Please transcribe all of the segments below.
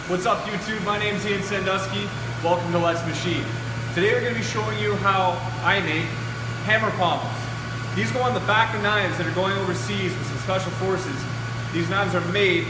What's up YouTube? My name's Ian Sandusky. Welcome to Let's Machine. Today we're going to be showing you how I make hammer pommels. These go on the back of knives that are going overseas with some special forces. These knives are made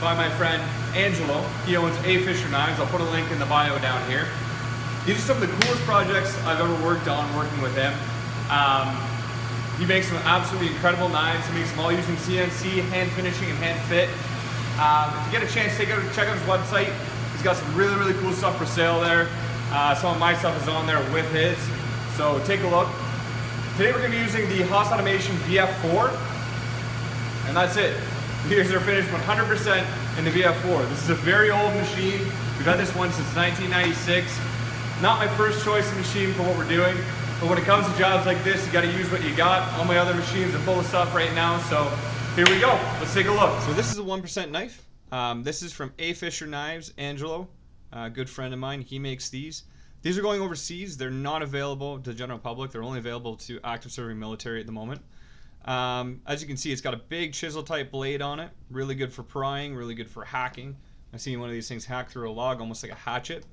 by my friend Angelo. He owns A Fisher Knives. I'll put a link in the bio down here. These are some of the coolest projects I've ever worked on working with him. He makes some absolutely incredible knives. He makes them all using CNC, hand finishing, and hand fit. If you get a chance, check out his website. He's got some really cool stuff for sale there. Some of my stuff is on there with his, so take a look. Today we're going to be using the Haas Automation VF4, and that's it. Here's our finished 100% in the VF4. This is a very old machine. We've had this one since 1996. Not my first choice of machine for what we're doing, but when it comes to jobs like this, you got to use what you got. All my other machines are full of stuff right now, so here we go. Let's take a look. So this is a 1% knife. This is from A Fisher Knives, Angelo, a good friend of mine. He makes these. These are going overseas. They're not available to the general public. They're only available to active serving military at the moment. As you can see, it's got a big chisel type blade on it. Really good for prying, really good for hacking. I've seen one of these things hack through a log almost like a hatchet.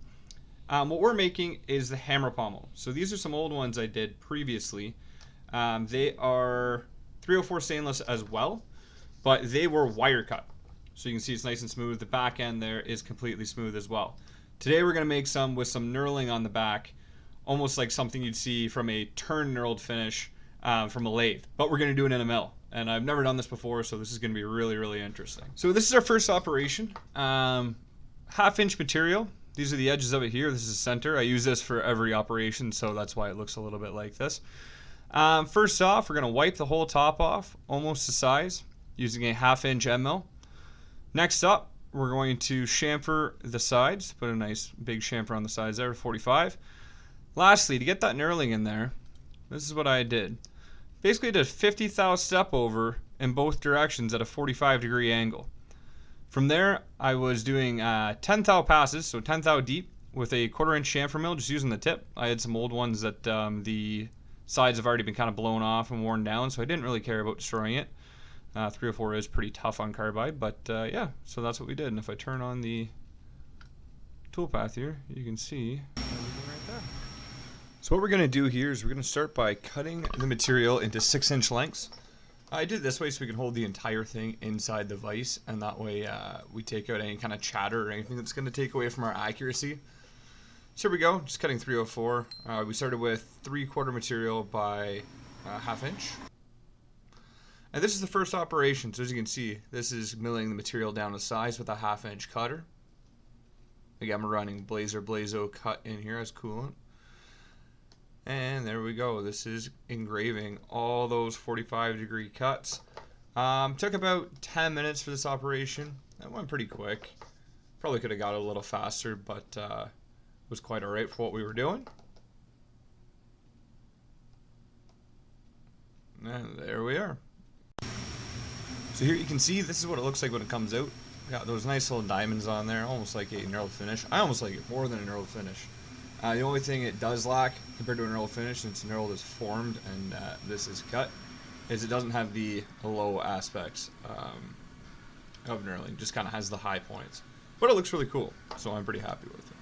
What we're making is the hammer pommel. So these are some old ones I did previously. They are 304 stainless as well, but they were wire cut. So you can see it's nice and smooth. The back end there is completely smooth as well. Today we're going to make some with some knurling on the back, almost like something you'd see from a turn knurled finish from a lathe. But we're going to do it in a mill. And I've never done this before, so this is going to be really interesting. So this is our first operation. 1/2 inch material. These are the edges of it here. This is the center. I use this for every operation, so that's why it looks a little bit like this. First off, we're going to wipe the whole top off, almost the size, using a 1/2 inch end mill. Next up, we're going to chamfer the sides. Put a nice big chamfer on the sides there, 45. Lastly, to get that knurling in there, this is what I did. Basically did a 50 thou step over in both directions at a 45-degree angle. From there, I was doing 10 thou passes, so 10 thou deep, with a 1/4 inch chamfer mill, just using the tip. I had some old ones that the sides have already been kind of blown off and worn down, so I didn't really care about destroying it. 304 is pretty tough on carbide, but yeah, so that's what we did. And if I turn on the toolpath here, you can see everything right there. So what we're going to do here is we're going to start by cutting the material into 6-inch lengths. I did it this way so we can hold the entire thing inside the vise, and that way we take out any kind of chatter or anything that's going to take away from our accuracy. So here we go, just cutting 304. We started with 3/4 material by 1/2 inch. And this is the first operation, so as you can see, this is milling the material down to size with a 1/2 inch cutter. Again, we're running Blazo cut in here as coolant. And there we go, this is engraving all those 45-degree cuts. Took about 10 minutes for this operation. That went pretty quick. Probably could have got it a little faster, but was quite alright for what we were doing. And there we are. So here you can see this is what it looks like when it comes out. Got those nice little diamonds on there, almost like a knurled finish. I almost like it more than a knurled finish. The only thing it does lack compared to a knurled finish, since knurled is formed and this is cut, is it doesn't have the low aspects of knurling. Just kind of has the high points. But it looks really cool, so I'm pretty happy with it.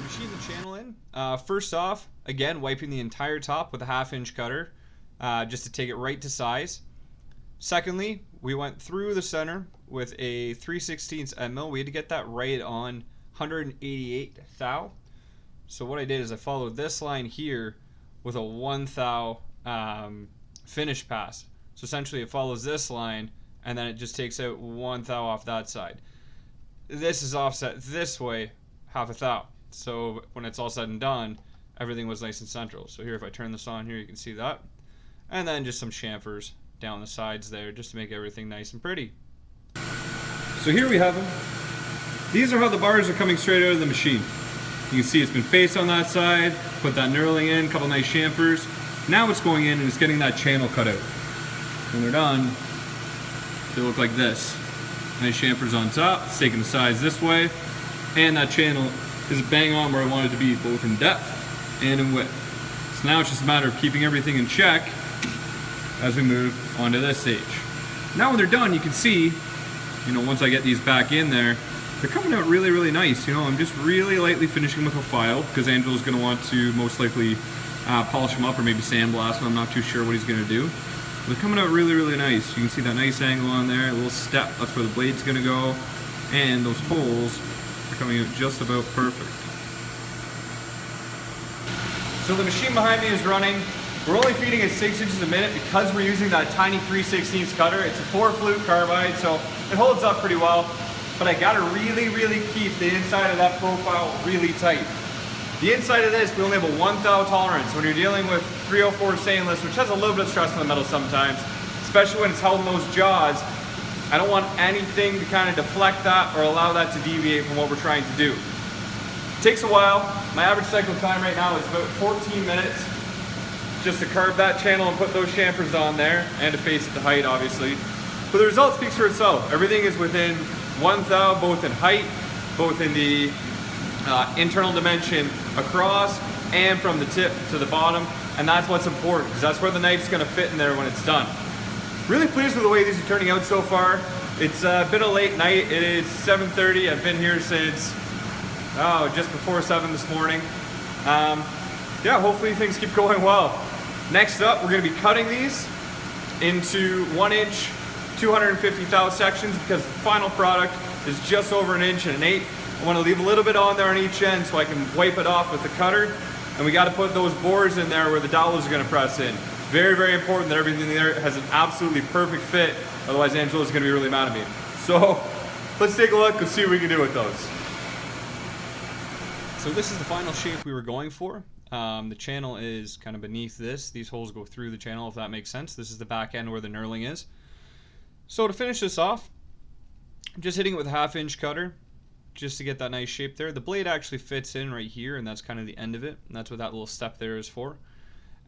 Machine the channel in. First off, again, wiping the entire top with a 1/2 inch cutter, just to take it right to size. Secondly, we went through the center with a 3/16 end mill. We had to get that right on 188 thou. So what I did is I followed this line here with a 1 thou finish pass. So essentially it follows this line and then it just takes out 1 thou off that side. This is offset this way 1/2 thou. So when it's all said and done, everything was nice and central. So here, if I turn this on here, you can see that. And then just some chamfers down the sides there just to make everything nice and pretty. So here we have them. These are how the bars are coming straight out of the machine. You can see it's been faced on that side, put that knurling in, a couple nice chamfers. Now it's going in and it's getting that channel cut out. When they're done, they look like this. Nice chamfers on top, it's taking the size this way, and that channel is bang on where I want it to be, both in depth and in width. So now it's just a matter of keeping everything in check as we move on to this stage. Now when they're done, you can see, once I get these back in there, they're coming out really, really nice. You know, I'm just really lightly finishing with a file because Angelo's going to want to most likely polish them up or maybe sandblast them. I'm not too sure what he's going to do. They're coming out really, really nice. You can see that nice angle on there, a little step, that's where the blade's going to go. And those holes are coming out just about perfect. So the machine behind me is running. We're only feeding it 6 inches a minute because we're using that tiny 3/16 cutter. It's a 4-flute carbide, so it holds up pretty well. But I gotta really, really keep the inside of that profile really tight. The inside of this, we only have a 1 thou tolerance. When you're dealing with 304 stainless, which has a little bit of stress on the metal sometimes, especially when it's held in those jaws, I don't want anything to kind of deflect that or allow that to deviate from what we're trying to do. It takes a while. My average cycle time right now is about 14 minutes. Just to carve that channel and put those chamfers on there, and to face it to height, obviously. But the result speaks for itself. Everything is within 1 thou, both in height, both in the internal dimension across, and from the tip to the bottom. And that's what's important, because that's where the knife's going to fit in there when it's done. Really pleased with the way these are turning out so far. It's been a late night. It is 7:30. I've been here since just before 7 this morning. Yeah, hopefully things keep going well. Next up, we're going to be cutting these into 1-inch, 250 thou sections because the final product is just over 1 inch and 1/8. I want to leave a little bit on there on each end so I can wipe it off with the cutter. And we got to put those bores in there where the dowels are going to press in. Very, very important that everything there has an absolutely perfect fit. Otherwise, Angelo's going to be really mad at me. So let's take a look and see what we can do with those. So this is the final shape we were going for. The channel is kind of beneath this. These holes go through the channel, if that makes sense. This is the back end where the knurling is. So to finish this off, I'm just hitting it with a 1/2 inch cutter just to get that nice shape there. The blade actually fits in right here, and that's kind of the end of it. And that's what that little step there is for.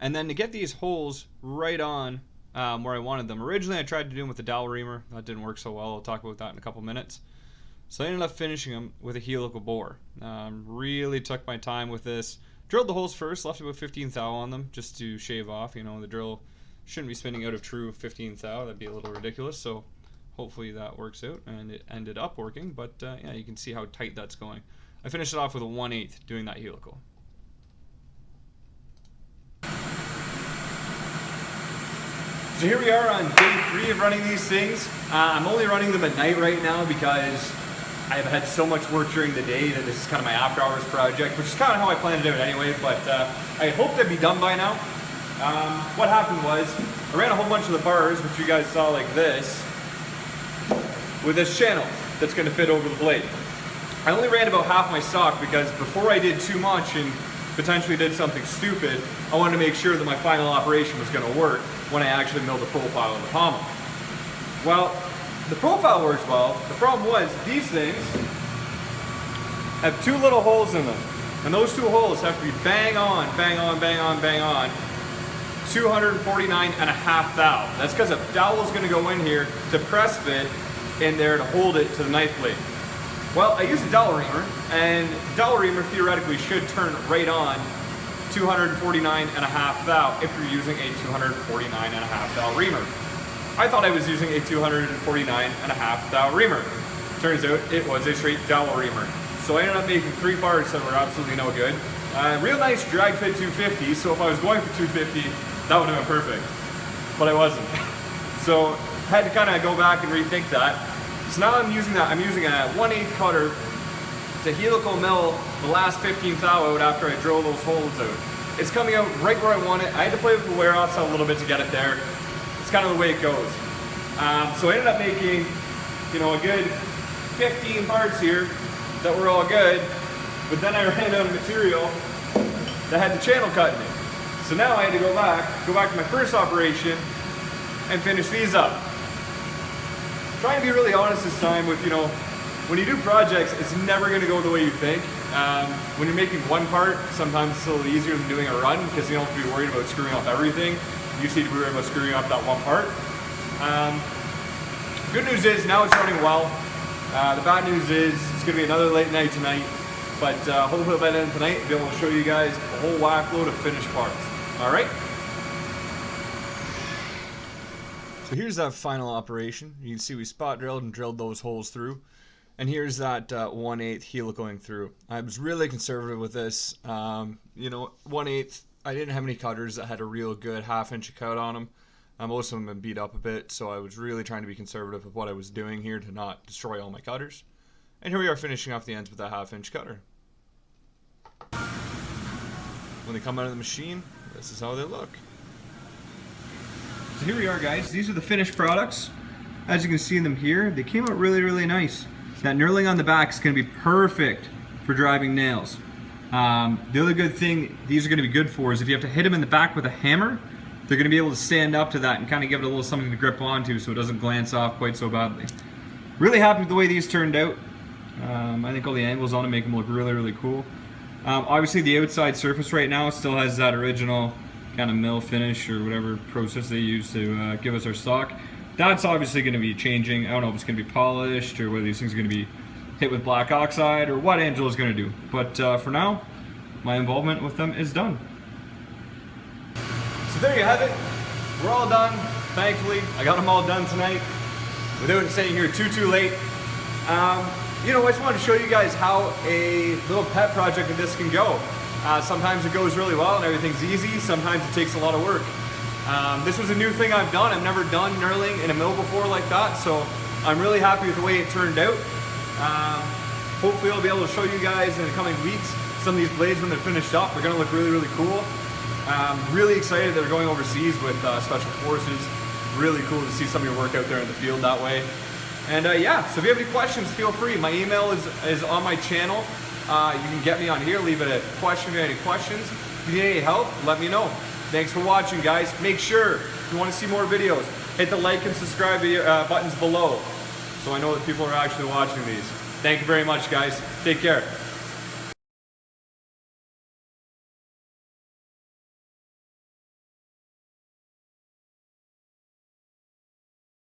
And then to get these holes right on where I wanted them. Originally I tried to do them with the dowel reamer. That didn't work so well. I'll talk about that in a couple minutes. So I ended up finishing them with a helical bore. Really took my time with this. Drilled the holes first, left about 15 thou on them just to shave off. You know, the drill shouldn't be spinning out of true 15 thou. That'd be a little ridiculous. So hopefully that works out, and it ended up working. But yeah, you can see how tight that's going. I finished it off with a 1/8 doing that helical. So here we are on day 3 of running these things. I'm only running them at night right now because I've had so much work during the day that this is kind of my after hours project, which is kind of how I planned it out anyway, but I hoped I'd be done by now. What happened was, I ran a whole bunch of the bars, which you guys saw like this, with this channel that's going to fit over the blade. I only ran about half my stock because before I did too much and potentially did something stupid, I wanted to make sure that my final operation was going to work when I actually milled the profile of the pommel. Well, the profile works well. The problem was these things have 2 little holes in them. And those 2 holes have to be bang on, bang on, bang on, bang on, 249.5 thou. That's because a dowel is going to go in here to press fit in there to hold it to the knife blade. Well, I used a dowel reamer, and the dowel reamer theoretically should turn right on 249.5 thou if you're using a 249.5 thou reamer. I thought I was using a 249.5 thou reamer. Turns out it was a straight dowel reamer. So I ended up making 3 parts that were absolutely no good. Real nice drag fit 250, so if I was going for 250, that would have been perfect. But I wasn't. So I had to kind of go back and rethink that. So now I'm using that. I'm using a 1/8 cutter to helical mill the last 15 thou out after I drill those holes out. It's coming out right where I want it. I had to play with the wear-offs a little bit to get it there. It's kind of the way it goes. So I ended up making, you know, a good 15 parts here that were all good, but then I ran out of material that had the channel cut in it. So now I had to go back to my first operation and finish these up. Trying to be really honest this time with, you know, when you do projects, it's never going to go the way you think. When you're making one part, sometimes it's a little easier than doing a run because you don't have to be worried about screwing up everything. You just need to be worried about screwing up that one part. Good news is now it's running well. The bad news is it's going to be another late night tonight, but hopefully by the end of tonight I'll be able to show you guys a whole whack load of finished parts. All right? So here's that final operation. You can see we spot drilled and drilled those holes through. And here's that 1/8 heel going through. I was really conservative with this. 1/8, I didn't have any cutters that had a real good 1/2 inch cut on them. Most of them have been beat up a bit, so I was really trying to be conservative with what I was doing here to not destroy all my cutters. And here we are finishing off the ends with a 1/2 inch cutter. When they come out of the machine, this is how they look. So here we are, guys. These are the finished products. As you can see them here, they came out really, really nice. That knurling on the back is going to be perfect for driving nails. The other good thing these are going to be good for is if you have to hit them in the back with a hammer, they're going to be able to stand up to that and kind of give it a little something to grip onto so it doesn't glance off quite so badly. Really happy with the way these turned out. I think all the angles on them make them look really, really cool. Obviously the outside surface right now still has that original kind of mill finish or whatever process they use to give us our stock. That's obviously going to be changing. I don't know if it's going to be polished or whether these things are going to be hit with black oxide or what Angelo's going to do. But for now, my involvement with them is done. So there you have it. We're all done, thankfully. I got them all done tonight without staying here too late. I just wanted to show you guys how a little pet project of this can go. Sometimes it goes really well and everything's easy. Sometimes it takes a lot of work. This was a new thing I've done. I've never done knurling in a mill before like that, so I'm really happy with the way it turned out. Hopefully I'll be able to show you guys in the coming weeks some of these blades when they're finished up. They're going to look really, really cool. Really excited that they're going overseas with Special Forces. Really cool to see some of your work out there in the field that way. And yeah, so if you have any questions, feel free. My email is on my channel. You can get me on here, leave it a question if you have any questions. If you need any help, let me know. Thanks for watching, guys. Make sure, if you want to see more videos, hit the like and subscribe buttons below so I know that people are actually watching these. Thank you very much, guys. Take care.